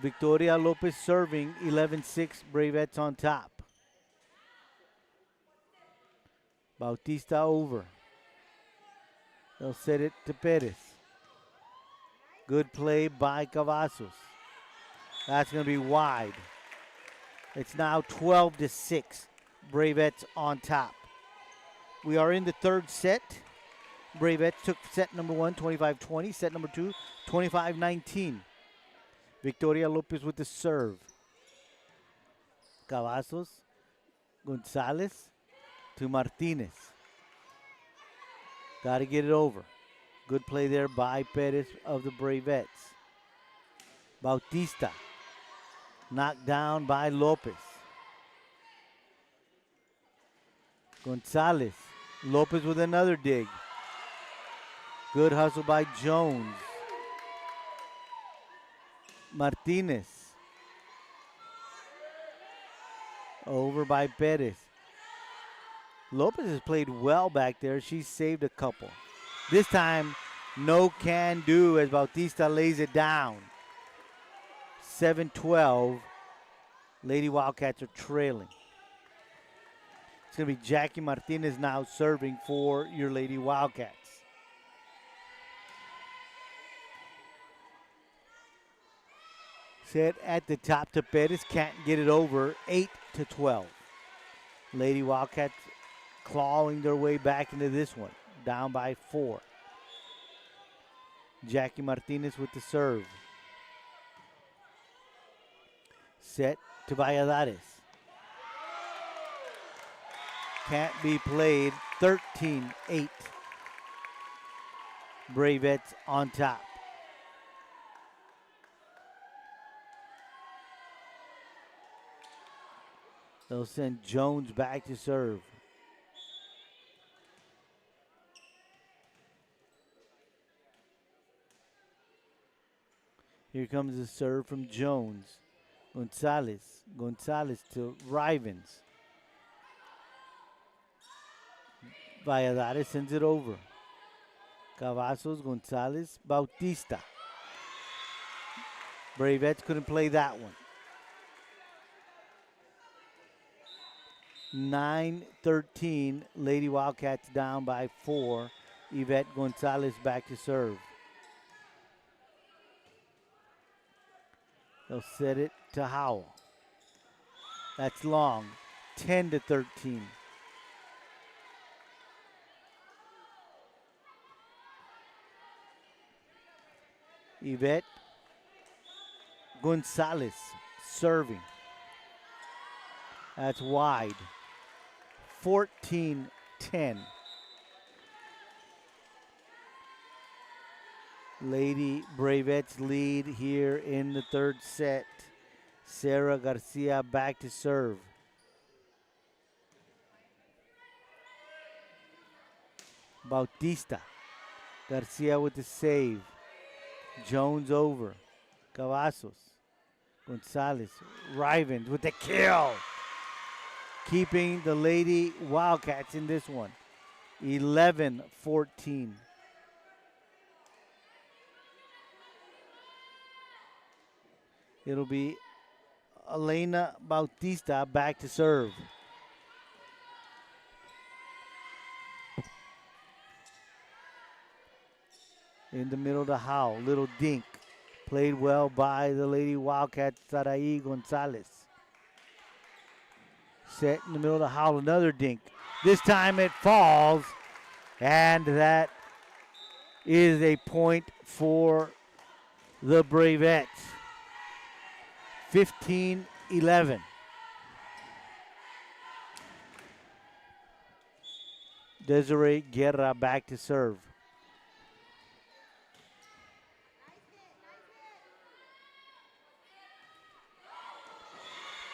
Victoria Lopez serving. 11-6, Bravettes on top. Bautista over. They'll set it to Perez. Good play by Cavazos. That's going to be wide. It's now 12-6. Bravettes on top. We are in the third set. Bravettes took set number 1, 25-20. Set number 2, 25-19. Victoria Lopez with the serve. Cavazos. Gonzalez to Martinez. Got to get it over. Good play there by Perez of the Bravettes. Bautista. Knocked down by Lopez. Gonzalez. Lopez with another dig. Good hustle by Jones. Martinez. Over by Perez. Lopez has played well back there. She saved a couple. This time, no can do as Bautista lays it down. 7-12. Lady Wildcats are trailing. It's going to be Jackie Martinez now serving for your Lady Wildcats. Set at the top to Perez. Can't get it over. 8-12. Lady Wildcats clawing their way back into this one. Down by 4. Jackie Martinez with the serve. Set to Valladares. Can't be played. 13-8. Bravettes on top. They'll send Jones back to serve. Here comes the serve from Jones. Gonzalez. Gonzalez to Rivens. Valladares sends it over. Cavazos, Gonzalez, Bautista. Bravettes couldn't play that one. 9-13. Lady Wildcats down by 4. Yvette Gonzalez back to serve. They'll set it to Howell. That's long. 10-13. Yvette Gonzalez serving. That's wide. 14-10. Lady Bravettes lead here in the third set. Sarah Garcia back to serve. Bautista. Garcia with the save. Jones over. Cavazos. Gonzalez, Rivens with the kill. Keeping the Lady Wildcats in this one. 11-14. It'll be Elena Bautista back to serve. In the middle of the howl, little dink. Played well by the Lady Wildcats, Sarai Gonzalez. Set in the middle of the howl, another dink. This time it falls, and that is a point for the Bravettes. 15-11. Desiree Guerra back to serve.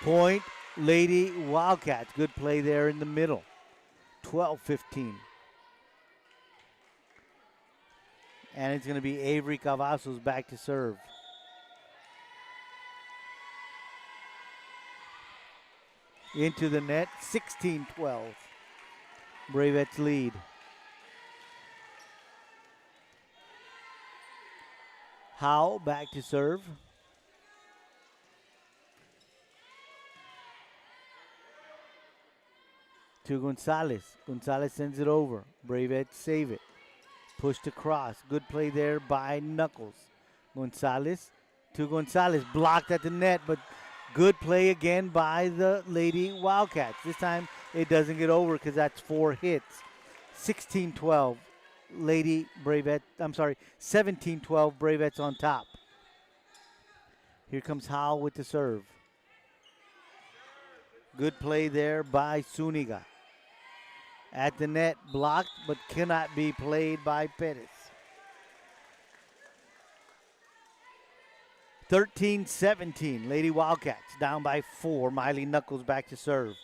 Point, Lady Wildcats. Good play there in the middle. 12-15. And it's going to be Avery Cavazos back to serve. Into the net, 16-12. Bravettes lead. Howe back to serve. To Gonzalez. Gonzalez sends it over. Bravettes save it. Pushed across. Good play there by Knuckles. Gonzalez to Gonzalez. Blocked at the net, but good play again by the Lady Wildcats. This time it doesn't get over because that's 4 hits. 16-12. Lady Bravettes, 17-12. Bravettes on top. Here comes Howell with the serve. Good play there by Zuniga. At the net, blocked, but cannot be played by Pettis. 13-17, Lady Wildcats down by 4. Miley Knuckles back to serve.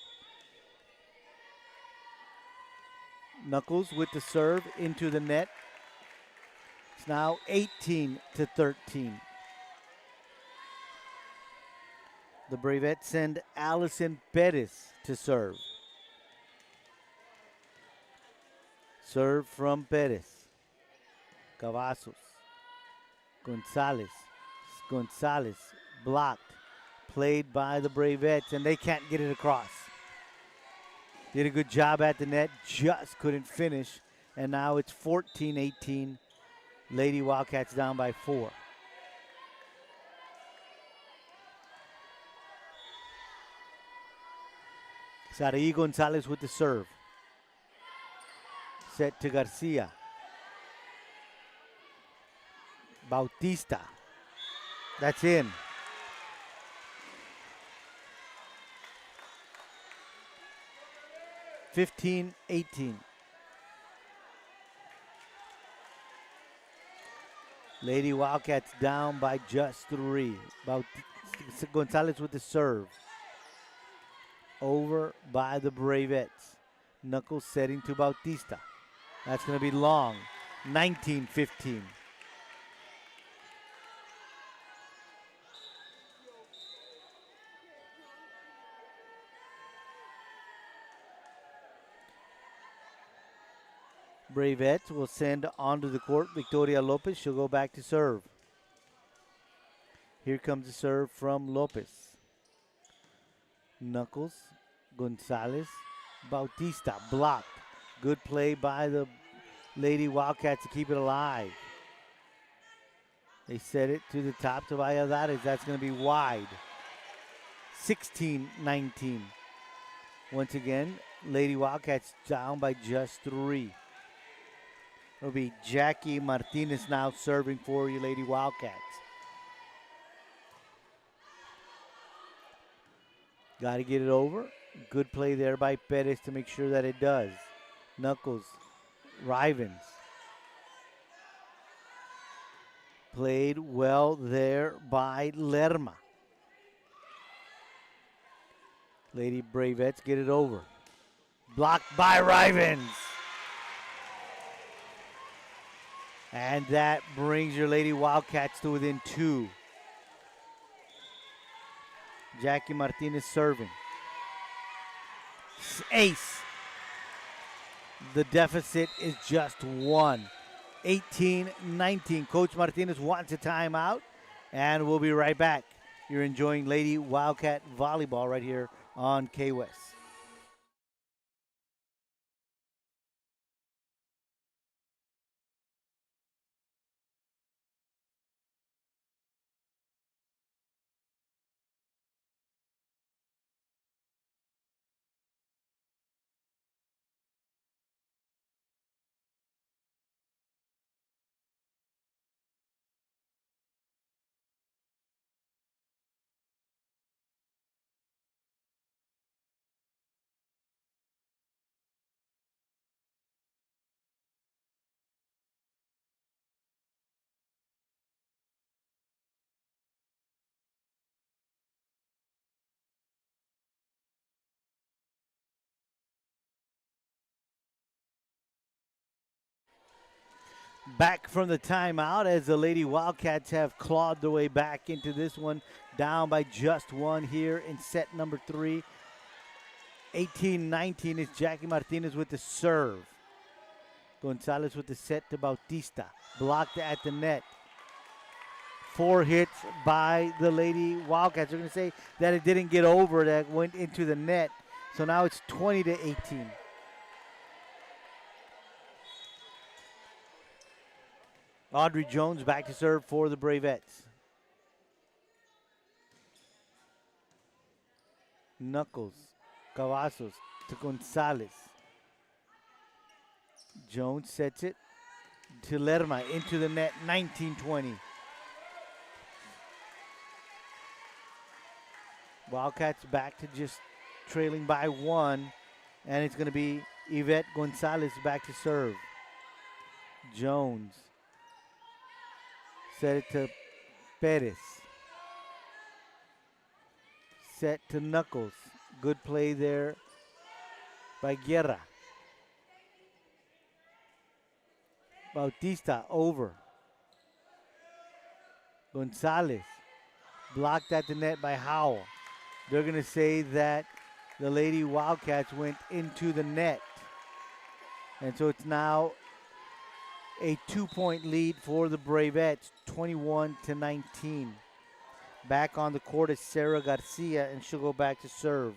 Knuckles with the serve into the net. It's now 18-13. The Bravettes send Allison Pettis to serve. Serve from Pettis. Cavazos. Gonzalez. Gonzalez blocked. Played by the Bravettes, and they can't get it across. Did a good job at the net, just couldn't finish. And now it's 14-18. Lady Wildcats down by 4. Sarai Gonzalez with the serve. Set to Garcia. Bautista. That's in. (15-18). Lady Wildcats down by just 3. Gonzalez with the serve. Over by the Bravettes. Knuckles setting to Bautista. That's going to be long. 19-15. Bravettes will send onto the court Victoria Lopez. She'll go back to serve. Here comes the serve from Lopez. Knuckles, Gonzalez, Bautista blocked. Good play by the Lady Wildcats to keep it alive. They set it to the top to Valladares. That's going to be wide. 16-19. Once again, Lady Wildcats down by just 3. It'll be Jackie Martinez now serving for you, Lady Wildcats. Got to get it over. Good play there by Perez to make sure that it does. Knuckles, Rivens. Played well there by Lerma. Lady Bravettes get it over. Blocked by Rivens. And that brings your Lady Wildcats to within 2. Jackie Martinez serving. Ace. The deficit is just one. 18-19. Coach Martinez wants a timeout, and we'll be right back. You're enjoying Lady Wildcat Volleyball right here on K-West. Back from the timeout as the Lady Wildcats have clawed their way back into this one, down by just one here in set number 3. 18-19 is Jackie Martinez with the serve. Gonzalez with the set to Bautista. Blocked at the net. 4 hits by the Lady Wildcats. They're going to say that it didn't get over, that went into the net. So now it's 20-18. Audrey Jones back to serve for the Bravettes. Knuckles, Cavazos to Gonzalez. Jones sets it to Lerma into the net, 19-20. Wildcats back to just trailing by 1, and it's going to be Yvette Gonzalez back to serve. Jones set it to Perez. Set to Knuckles. Good play there by Guerra. Bautista over. Gonzalez blocked at the net by Howell. They're going to say that the Lady Wildcats went into the net. And so it's now a 2-point lead for the Bravettes, 21-19. Back on the court is Sarah Garcia, and she'll go back to serve.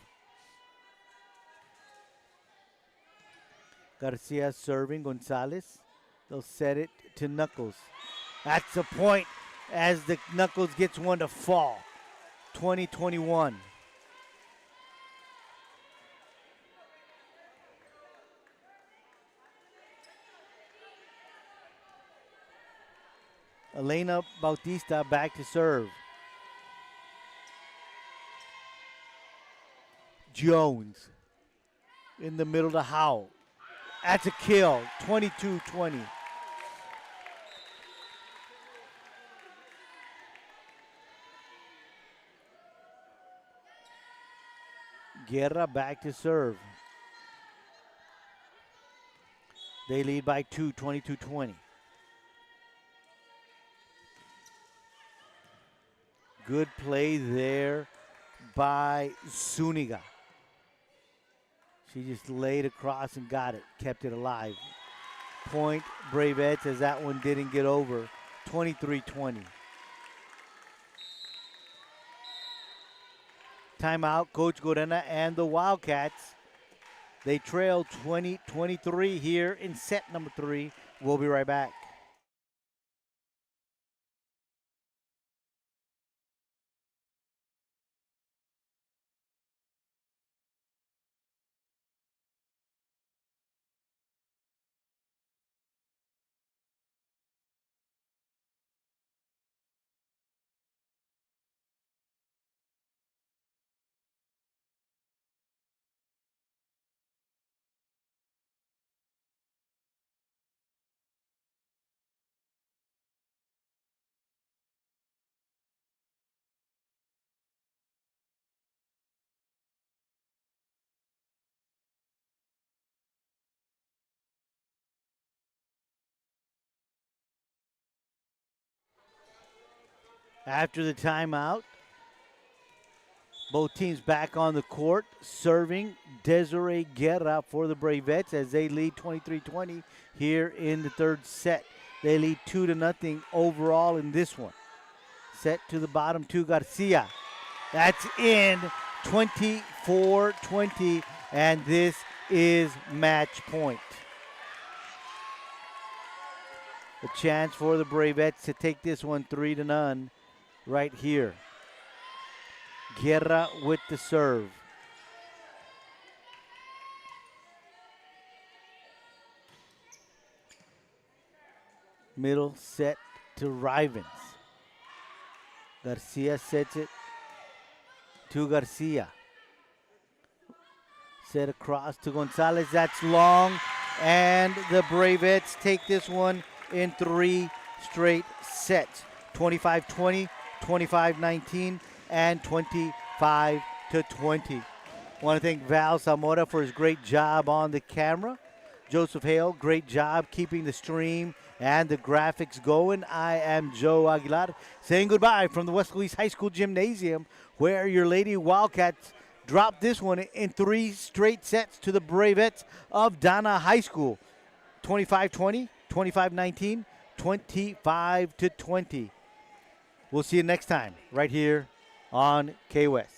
Garcia serving Gonzalez. They'll set it to Knuckles. That's the point as the Knuckles gets one to fall. 20-21. Elena Bautista back to serve. Jones in the middle to Howell. That's a kill, 22-20. Guerra back to serve. They lead by 2, 22-20. Good play there by Zuniga. She just laid across and got it, kept it alive. Point Bravettes as that one didn't get over, 23-20. Timeout, Coach Gorena and the Wildcats. They trail 20-23 here in set number 3. We'll be right back. After the timeout, Both teams back on the court, serving Desiree Guerra for the Bravettes as they lead 23-20 here in the third set. They lead 2-0 overall in this one. Set to the bottom to Garcia. That's in, 24-20, and this is match point. A chance for the Bravettes to take this one 3-0 right here. Guerra with the serve. Middle set to Rivens. Garcia sets it to Garcia. Set across to Gonzalez. That's long. And the Bravettes take this one in 3 straight sets. 25-20, 25-19, and 25-20. Want to thank Val Zamora for his great job on the camera. Joseph Hale, great job keeping the stream and the graphics going. I am Joe Aguilar saying goodbye from the Weslaco East High School Gymnasium, where your Lady Wildcats dropped this one in 3 straight sets to the Bravettes of Donna High School. 25-20, 25-19, 25-20. We'll see you next time right here on K-West.